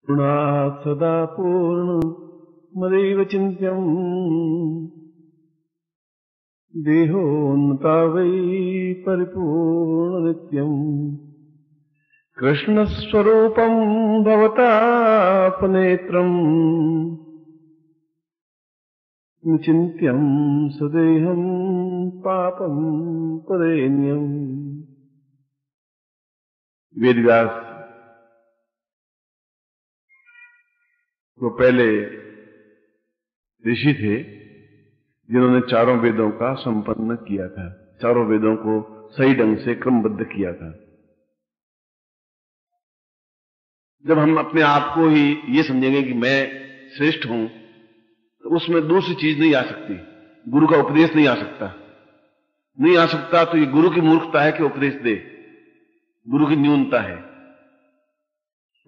गुणात् सदा पूर्णमदैव चिन्त्यम् देहोऽन्ता वै परिपूर्णनित्यम् कृष्णस्वरूपम् भवतापनेत्रम् निचिन्त्यम् सदेहम् पापम् परेण्यम्। वेदव्यास वो पहले ऋषि थे जिन्होंने चारों वेदों का संपन्न किया था, चारों वेदों को सही ढंग से क्रमबद्ध किया था। जब हम अपने आप को ही ये समझेंगे कि मैं श्रेष्ठ हूं तो उसमें दूसरी चीज नहीं आ सकती, गुरु का उपदेश नहीं आ सकता। नहीं आ सकता तो ये गुरु की मूर्खता है कि उपदेश दे, गुरु की न्यूनता है।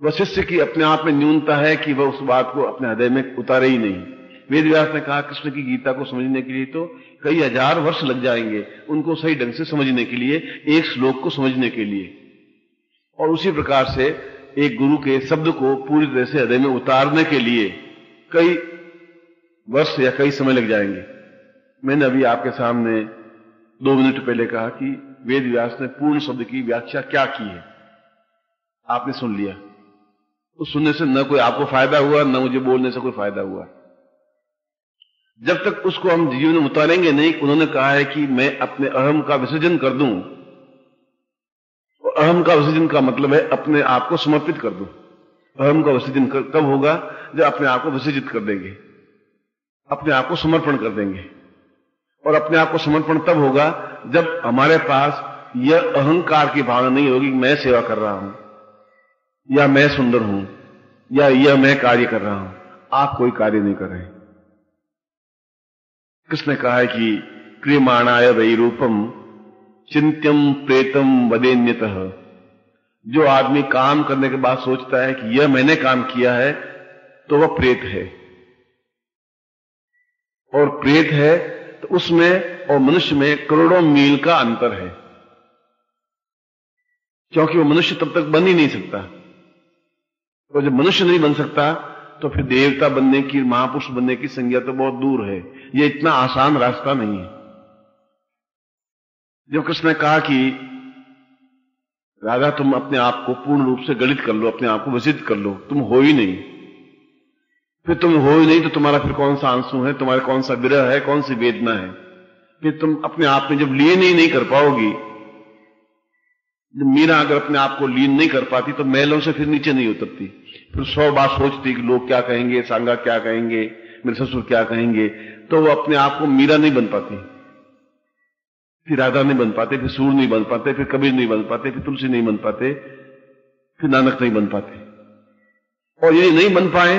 वह शिष्य की अपने आप में न्यूनता है कि वह उस बात को अपने हृदय में उतारे ही नहीं। वेदव्यास ने कहा कृष्ण की गीता को समझने के लिए तो कई हजार वर्ष लग जाएंगे, उनको सही ढंग से समझने के लिए, एक श्लोक को समझने के लिए। और उसी प्रकार से एक गुरु के शब्द को पूरी तरह से हृदय में उतारने के लिए कई वर्ष या कई समय लग जाएंगे। मैंने अभी आपके सामने 2 मिनट पहले कहा कि वेदव्यास ने पूर्ण शब्द की व्याख्या क्या की है, आपने सुन लिया। तो सुनने से न कोई आपको फायदा हुआ, न मुझे बोलने से कोई फायदा हुआ। जब तक उसको हम जीवन में उतारेंगे नहीं। उन्होंने कहा है कि मैं अपने अहम का विसर्जन कर दूं, और अहम का विसर्जन का मतलब है अपने आप को समर्पित कर दूं। अहम का विसर्जन कब होगा? जब अपने आप को विसर्जित कर देंगे, अपने आप को समर्पण कर देंगे। और अपने आप को समर्पण तब होगा जब हमारे पास यह अहंकार की भावना नहीं होगी कि मैं सेवा कर रहा हूं, या मैं सुंदर हूं, या यह मैं कार्य कर रहा हूं। आप कोई कार्य नहीं कर रहे। कृष्ण ने कहा है कि क्रियमाणाय वै रूपम चिंत्यम प्रेतम वदेन्यतः। जो आदमी काम करने के बाद सोचता है कि यह मैंने काम किया है तो वह प्रेत है। और प्रेत है तो उसमें और मनुष्य में करोड़ों मील का अंतर है, क्योंकि वह मनुष्य तब तक बन ही नहीं सकता। और जब मनुष्य नहीं बन सकता तो फिर देवता बनने की, महापुरुष बनने की संज्ञा तो बहुत दूर है। यह इतना आसान रास्ता नहीं है। जब कृष्ण ने कहा कि राधा तुम अपने आप को पूर्ण रूप से गलित कर लो, अपने आप को वसित कर लो, तुम हो ही नहीं। फिर तुम हो ही नहीं तो तुम्हारा फिर कौन सा आंसू है, तुम्हारा कौन सा विरह है, कौन सी वेदना है। फिर तुम अपने आप में जब लीन ही नहीं कर पाओगी, जब मीरा अगर अपने आप को लीन नहीं कर पाती तो मैलों से फिर नीचे नहीं उतरती। फिर 100 बार सोचती कि लोग क्या कहेंगे, सांगा क्या कहेंगे, मेरे ससुर क्या कहेंगे, तो वो अपने आप को मीरा नहीं बन पाती, फिर राधा नहीं बन पाते, फिर सूर नहीं बन पाते, फिर कबीर नहीं बन पाते, फिर तुलसी नहीं बन पाते, फिर नानक नहीं बन पाते। और ये नहीं बन पाए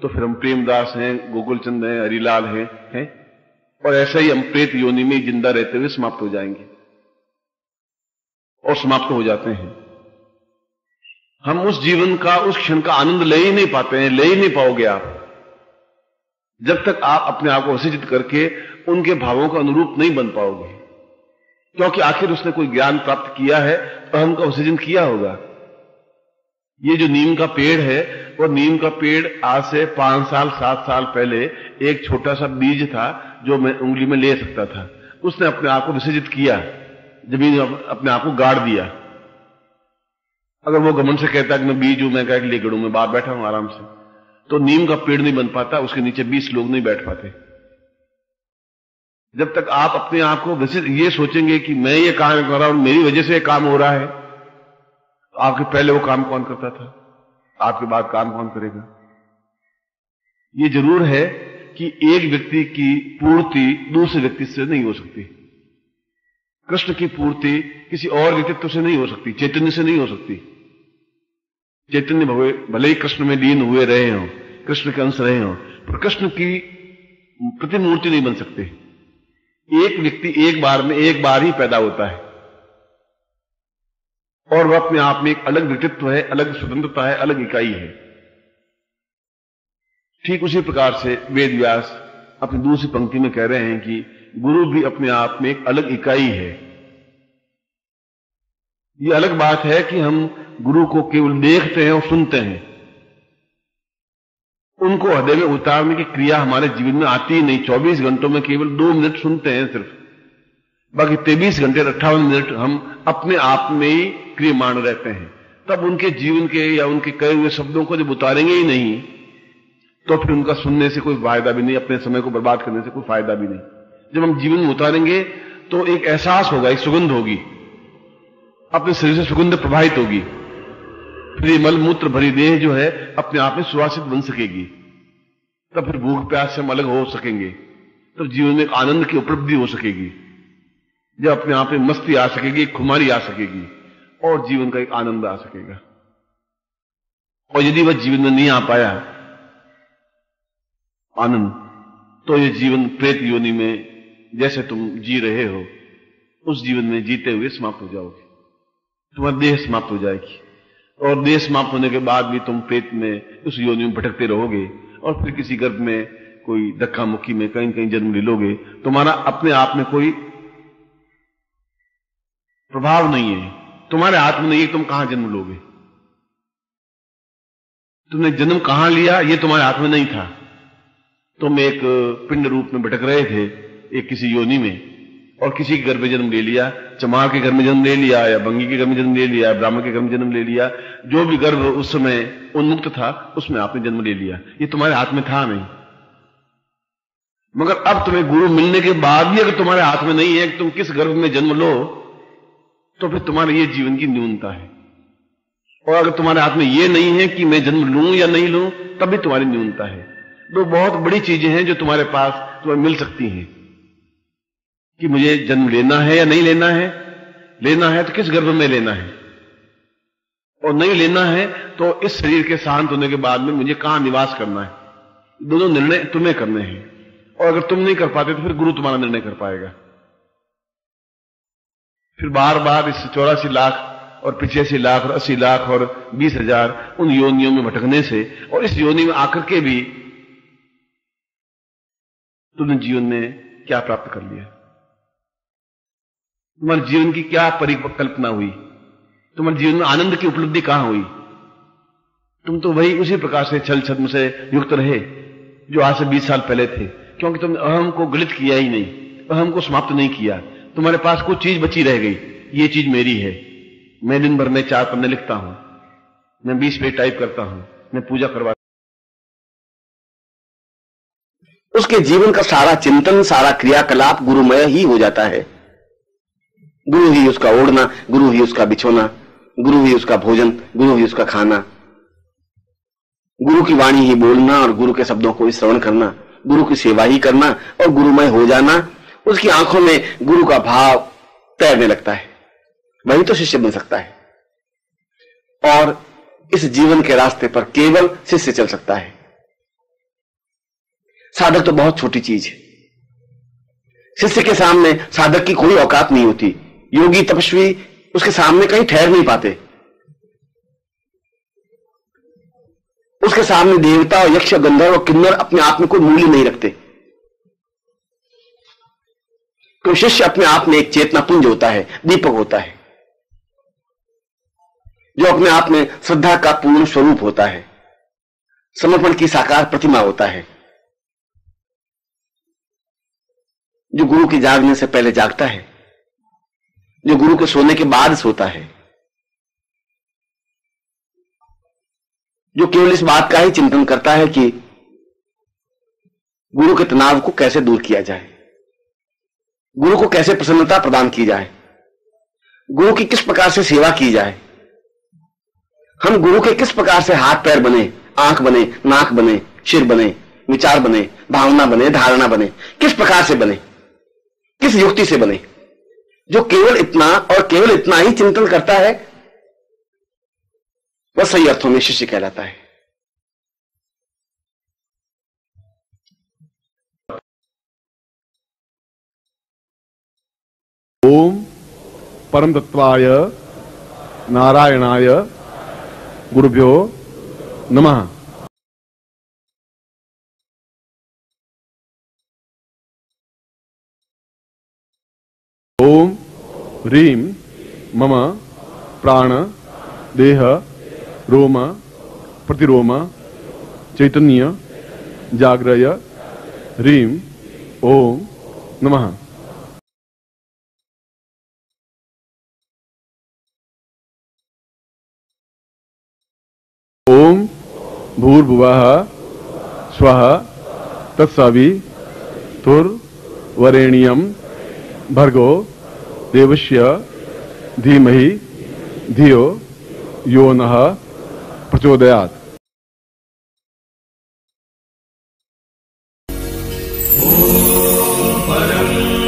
तो फिर हम प्रेमदास हैं, गोकुलचंद हैं, हरिलाल हैं, और ऐसे ही हम प्रेत योनि में जिंदा रहते हुए समाप्त हो जाएंगे और समाप्त हो जाते हैं। हम उस जीवन का, उस क्षण का आनंद ले ही नहीं पाते हैं, ले ही नहीं पाओगे आप, जब तक आप अपने आप को विसर्जित करके उनके भावों का अनुरूप नहीं बन पाओगे। क्योंकि आखिर उसने कोई ज्ञान प्राप्त किया है तो हम का विसर्जन किया होगा। ये जो नीम का पेड़ है, वो नीम का पेड़ आज से 5 साल 7 साल पहले एक छोटा सा बीज था जो मैं उंगली में ले सकता था। उसने अपने आप को विसर्जित किया, जमीन अपने आप को गाड़ दिया। अगर वो घमंड से कहता कि मैं बीज हूं, मैं कह ले गड़ू, मैं बाहर बैठा हूं आराम से, तो नीम का पेड़ नहीं बन पाता, उसके नीचे 20 लोग नहीं बैठ पाते। जब तक आप अपने आप को ये सोचेंगे कि मैं ये काम कर रहा हूं, मेरी वजह से ये काम हो रहा है, तो आपके पहले वो काम कौन करता था, आपके बाद काम कौन करेगा? ये जरूर है कि एक व्यक्ति की पूर्ति दूसरे व्यक्ति से नहीं हो सकती। कृष्ण की पूर्ति किसी और व्यक्तित्व से नहीं हो सकती, चैतन्य से नहीं हो सकती। चैतन्य भले ही कृष्ण में लीन हुए रहे हों, कृष्ण के अंश रहे हों, पर कृष्ण की प्रतिमूर्ति नहीं बन सकते। एक व्यक्ति एक बार ही पैदा होता है और वह अपने आप में एक अलग व्यक्तित्व है, अलग स्वतंत्रता है, अलग इकाई है। ठीक उसी प्रकार से वेदव्यास अपनी दूसरी पंक्ति में कह रहे हैं कि गुरु भी अपने आप में एक अलग इकाई है। यह अलग बात है कि हम गुरु को केवल देखते हैं और सुनते हैं, उनको हृदय में उतारने की क्रिया हमारे जीवन में आती ही नहीं। 24 घंटों में केवल 2 मिनट सुनते हैं सिर्फ, बाकी 23 घंटे 58 मिनट हम अपने आप में ही क्रियमाण रहते हैं। तब उनके जीवन के या उनके कहे हुए शब्दों को जब उतारेंगे ही नहीं तो फिर उनका सुनने से कोई फायदा भी नहीं, अपने समय को बर्बाद करने से कोई फायदा भी नहीं। जब हम जीवन में उतारेंगे तो एक एहसास होगा, एक सुगंध होगी, अपने शरीर से सुगंध प्रभावित होगी, फिर मल मूत्र भरी देह जो है अपने आप में सुवासित बन सकेगी। तब फिर भूख प्यास से हम अलग हो सकेंगे, तब जीवन में एक आनंद की उपलब्धि हो सकेगी, जब अपने आप में मस्ती आ सकेगी, खुमारी आ सकेगी और जीवन का एक आनंद आ सकेगा। और यदि वह जीवन में नहीं आ पाया आनंद, तो ये जीवन प्रेत योनि में जैसे तुम जी रहे हो उस जीवन में जीते हुए समाप्त हो जाओगे। तुम्हारी देह समाप्त हो जाएगी और देह समाप्त होने के बाद भी तुम प्रेत में उस योनि में भटकते रहोगे और फिर किसी गर्भ में कोई धक्का मुक्की में कहीं कहीं जन्म ले लोगे। तुम्हारा अपने आप में कोई प्रभाव नहीं है, तुम्हारे हाथ में नहीं है तुम कहां जन्म लोगे। तुमने जन्म कहां लिया ये तुम्हारे हाथ में नहीं था। तुम एक पिंड रूप में भटक रहे थे एक किसी योनि में, और किसी के घर में जन्म ले लिया, चमार के घर में जन्म ले लिया या बंगी के घर में जन्म ले लिया, ब्राह्मण के घर में जन्म ले लिया, जो भी गर्भ उस समय उन्मुक्त था उसमें आपने जन्म ले लिया। ये तुम्हारे हाथ में था नहीं। मगर अब तुम्हें गुरु मिलने के बाद भी अगर तुम्हारे हाथ में नहीं है कि तुम किस गर्भ में जन्म लो, तो फिर तुम्हारे ये जीवन की न्यूनता है। और अगर तुम्हारे हाथ में ये नहीं है कि मैं जन्म लूं या नहीं लूं, तब भी तुम्हारी न्यूनता है। दो बहुत बड़ी चीजें हैं जो तुम्हारे पास तुम्हें मिल सकती हैं कि मुझे जन्म लेना है या नहीं लेना है। लेना है तो किस गर्भ में लेना है, और नहीं लेना है तो इस शरीर के शांत होने के बाद में मुझे कहां निवास करना है। दोनों निर्णय तुम्हें करने हैं, और अगर तुम नहीं कर पाते तो फिर गुरु तुम्हारा निर्णय कर पाएगा। फिर बार बार इस 84 लाख और 85 लाख और 80 लाख और 20,000 उन योनियों में भटकने से, और इस योनि में आकर के भी तुमने जीवन में क्या प्राप्त कर लिया, तुम्हारे जीवन की क्या परिकल्पना हुई, तुम्हारे जीवन में आनंद की उपलब्धि कहां हुई। तुम तो वही उसी प्रकार से छल छद्म से युक्त रहे जो आज से 20 साल पहले थे, क्योंकि तुमने अहम को गलित किया ही नहीं, अहम को समाप्त नहीं किया। तुम्हारे पास कुछ चीज बची रह गई, ये चीज मेरी है, मैं दिन भर में 4 पन्ने लिखता हूं, मैं 20 पेज टाइप करता हूं, मैं पूजा करवा। उसके जीवन का सारा चिंतन, सारा क्रियाकलाप गुरुमय ही हो जाता है। गुरु ही उसका ओढ़ना, गुरु ही उसका बिछोना, गुरु ही उसका भोजन, गुरु ही उसका खाना, गुरु की वाणी ही बोलना और गुरु के शब्दों को श्रवण करना, गुरु की सेवा ही करना और गुरुमय हो जाना। उसकी आंखों में गुरु का भाव तैरने लगता है, वही तो शिष्य बन सकता है। और इस जीवन के रास्ते पर केवल शिष्य चल सकता है। साधक तो बहुत छोटी चीज है। शिष्य के सामने साधक की कोई औकात नहीं होती। योगी तपस्वी उसके सामने कहीं ठहर नहीं पाते। उसके सामने देवता और यक्ष, गंधर्व और किन्नर अपने आप में कोई मूल्य नहीं रखते। तो शिष्य अपने आप में एक चेतना पुंज होता है, दीपक होता है, जो अपने आप में श्रद्धा का पूर्ण स्वरूप होता है, समर्पण की साकार प्रतिमा होता है, जो गुरु के जागने से पहले जागता है, जो गुरु के सोने के बाद सोता है, जो केवल इस बात का ही चिंतन करता है कि गुरु के तनाव को कैसे दूर किया जाए, गुरु को कैसे प्रसन्नता प्रदान की जाए, गुरु की किस प्रकार से सेवा की जाए, हम गुरु के किस प्रकार से हाथ पैर बने, आंख बने, नाक बने, सिर बने, विचार बने, भावना बने, धारणा बने, किस प्रकार से बने, किस युक्ति से बने। जो केवल इतना और केवल इतना ही चिंतन करता है वह सही अर्थों में शिष्य कहलाता है। ओम परम तत्वाय नारायणाय गुरुभ्यो नमः। ओम ह्रीं मम प्राण देह रोम प्रतिरोम चैतन्य जाग्रय ह्रीं ओम नमः। ओम भूर्भुवः स्वः तत्सवितुर्वरेण्यं भर्गो देवस्य धीमहि धियो यो नः प्रचोदयात्। परम